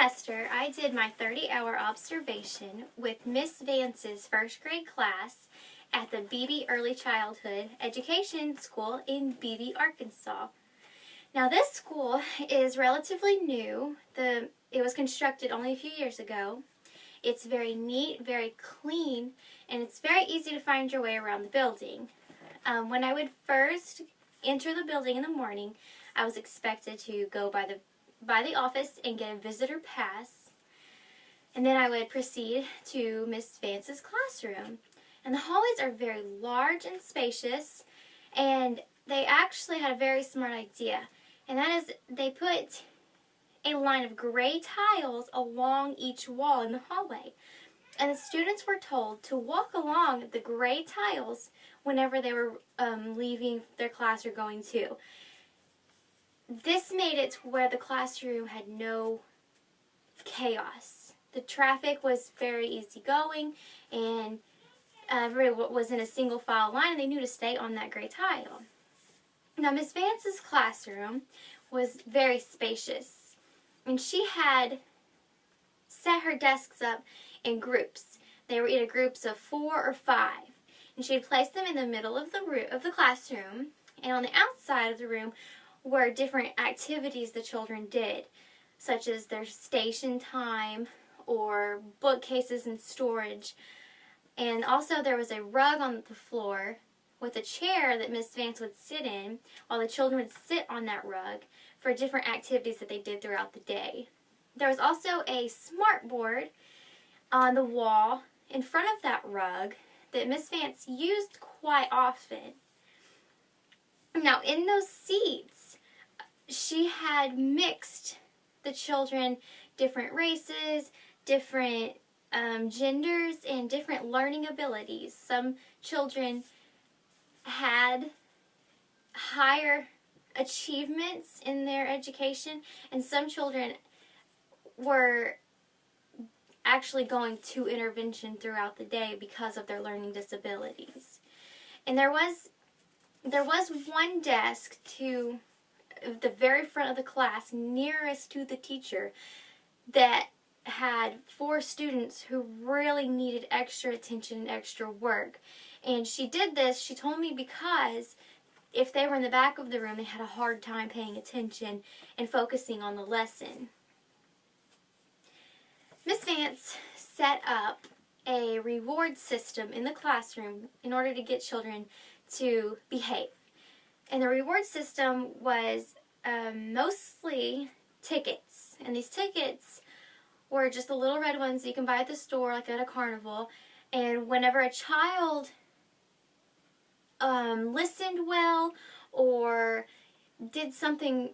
semester, I did my 30-hour observation with Miss Vance's first grade class at the Beebe Early Childhood Education School in Beebe, Arkansas. Now, this school is relatively new. It was constructed only a few years ago. It's very neat, very clean, and it's very easy to find your way around the building. When I would first enter the building in the morning, I was expected to go by the office and get a visitor pass, and then I would proceed to Miss Vance's classroom. And the hallways are very large and spacious, and they actually had a very smart idea, and that is they put a line of gray tiles along each wall in the hallway. And the students were told to walk along the gray tiles whenever they were leaving their class or going to. This made it to where the classroom had no chaos. The traffic was very easygoing, and everybody was in a single file line, and they knew to stay on that gray tile. Now, Miss Vance's classroom was very spacious, and she had set her desks up in groups. They were either groups of 4 or 5, and she had placed them in the middle of the classroom, and on the outside of the room were different activities the children did, such as their station time or bookcases and storage. And also there was a rug on the floor with a chair that Miss Vance would sit in, while the children would sit on that rug for different activities that they did throughout the day. There was also a smart board on the wall in front of that rug that Miss Vance used quite often. Now, in those seats, she had mixed the children, different races, different genders, and different learning abilities. Some children had higher achievements in their education, and some children were actually going to intervention throughout the day because of their learning disabilities. And there was one desk to the very front of the class, nearest to the teacher, that had 4 students who really needed extra attention and extra work. And she did this, she told me, because if they were in the back of the room, they had a hard time paying attention and focusing on the lesson. Miss Vance set up a reward system in the classroom in order to get children to behave. And the reward system was mostly tickets. And these tickets were just the little red ones that you can buy at the store, like at a carnival. And whenever a child listened well or did something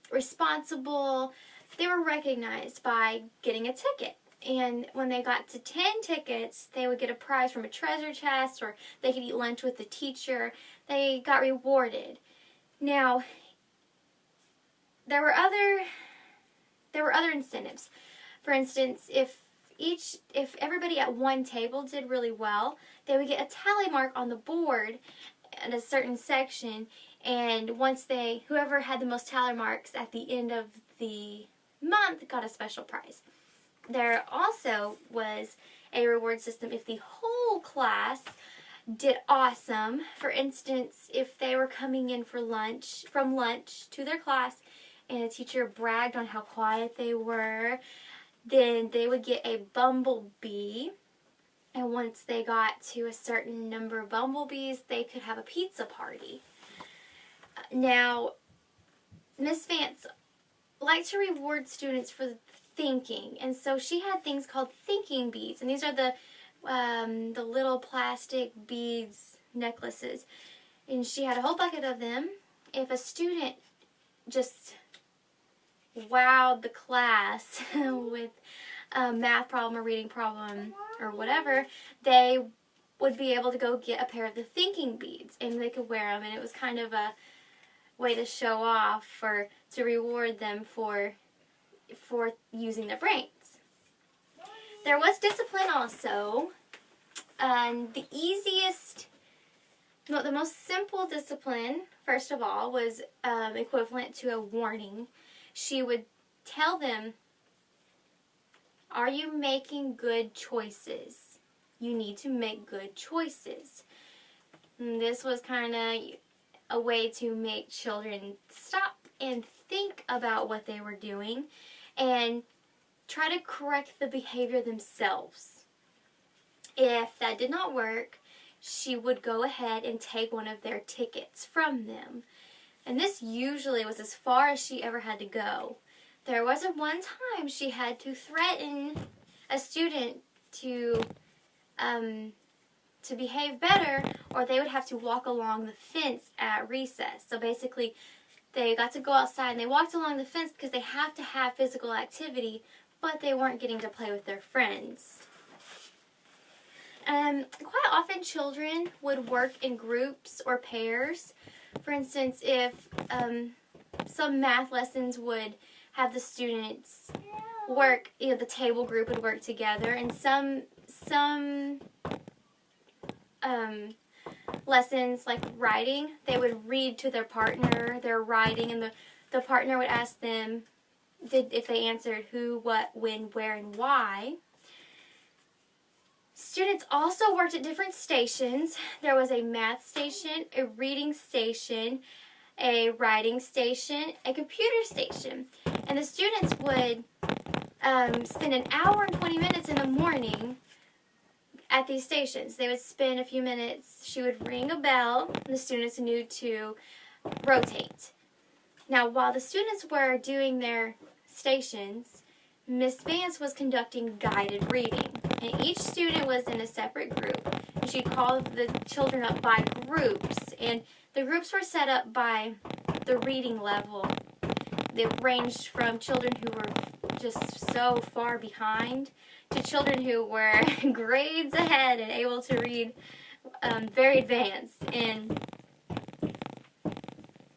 responsible, they were recognized by getting a ticket. And when they got to 10 tickets, they would get a prize from a treasure chest, or they could eat lunch with the teacher. They got rewarded. Now, there were other incentives. For instance, if everybody at one table did really well, they would get a tally mark on the board at a certain section, and whoever had the most tally marks at the end of the month got a special prize. There also was a reward system if the whole class did awesome. For instance, if they were coming in from lunch to their class and the teacher bragged on how quiet they were, then they would get a bumblebee. And once they got to a certain number of bumblebees, they could have a pizza party. Now, Miss Vance liked to reward students for thinking, and so she had things called thinking beads, and these are the little plastic beads necklaces, and she had a whole bucket of them. If a student just wowed the class with a math problem or reading problem or whatever, they would be able to go get a pair of the thinking beads, and they could wear them, and it was kind of a way to show off or to reward them for using their brains. There was discipline also, and the most simple discipline, first of all, was equivalent to a warning. She would tell them Are you making good choices? You need to make good choices. And this was kind of a way to make children stop and think about what they were doing and try to correct the behavior themselves. If that did not work, she would go ahead and take one of their tickets from them. And this usually was as far as she ever had to go. There was one time she had to threaten a student to behave better, or they would have to walk along the fence at recess. So basically, they got to go outside and they walked along the fence because they have to have physical activity, but they weren't getting to play with their friends. Quite often children would work in groups or pairs. For instance, if some math lessons would have the students work, the table group would work together, and some lessons like writing, they would read to their partner their writing, and the partner would ask them if they answered who, what, when, where, and why. Students also worked at different stations. There was a math station, a reading station, a writing station, a computer station. And the students would spend an hour and 20 minutes in the morning at these stations. They would spend a few minutes. She would ring a bell, and the students knew to rotate. Now, while the students were doing their stations, Miss Vance was conducting guided reading, and each student was in a separate group. And she called the children up by groups, and the groups were set up by the reading level. They ranged from children who were just so far behind to children who were grades ahead and able to read very advanced. And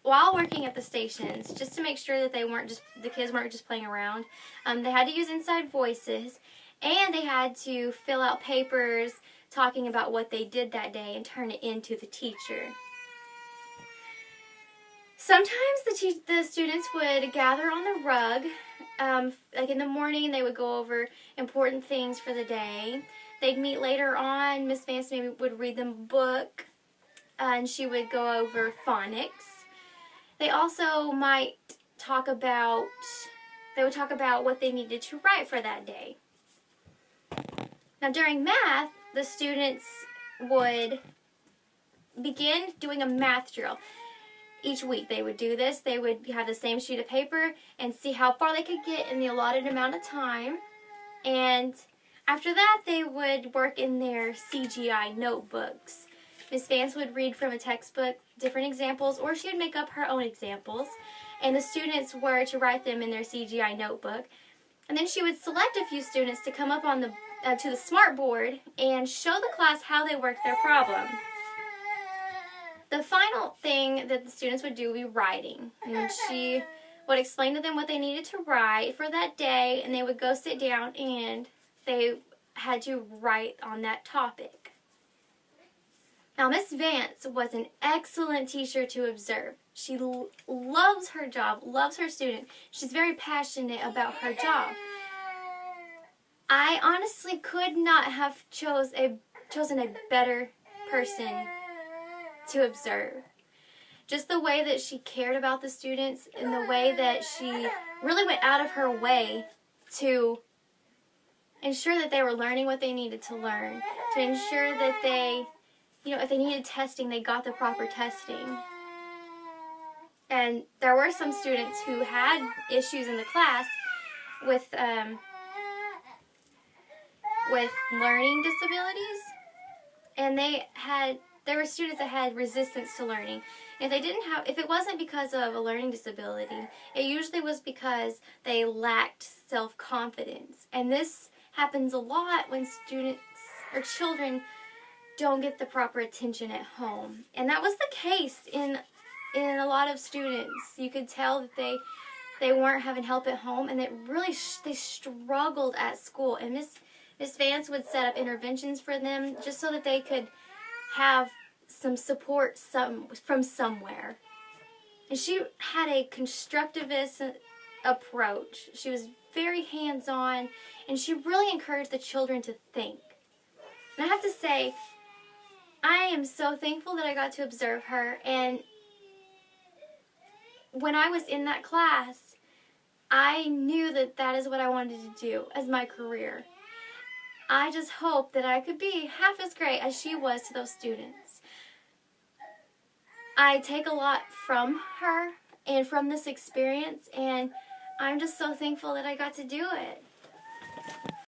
while working at the stations, just to make sure that the kids weren't just playing around, they had to use inside voices, and they had to fill out papers talking about what they did that day and turn it into the teacher. Sometimes the students would gather on the rug. Like in the morning, they would go over important things for the day. They'd meet later on. Miss Vance maybe would read them a book, and she would go over phonics. They also might talk about what they needed to write for that day. Now during math, the students would begin doing a math drill. Each week they would do this. They would have the same sheet of paper and see how far they could get in the allotted amount of time. And after that, they would work in their CGI notebooks. Miss Vance would read from a textbook different examples, or she would make up her own examples, and the students were to write them in their CGI notebook. And then she would select a few students to come up on to the smart board and show the class how they worked their problem. The final thing that the students would do would be writing, and she would explain to them what they needed to write for that day, and they would go sit down and they had to write on that topic. Now, Miss Vance was an excellent teacher to observe. She loves her job, loves her student. She's very passionate about her job. I honestly could not have chosen a better person to observe. Just the way that she cared about the students and the way that she really went out of her way to ensure that they were learning what they needed to learn, to ensure that they, if they needed testing, they got the proper testing. And there were some students who had issues in the class with learning disabilities, and there were students that had resistance to learning. If it wasn't because of a learning disability, it usually was because they lacked self-confidence. And this happens a lot when students or children don't get the proper attention at home. And that was the case in a lot of students. You could tell that they weren't having help at home, and they struggled at school. And Miss Vance would set up interventions for them just so that they could have some support from somewhere. And she had a constructivist approach. She was very hands-on, and she really encouraged the children to think. And I have to say, I am so thankful that I got to observe her, and when I was in that class, I knew that that is what I wanted to do as my career. I just hope that I could be half as great as she was to those students. I take a lot from her and from this experience, and I'm just so thankful that I got to do it.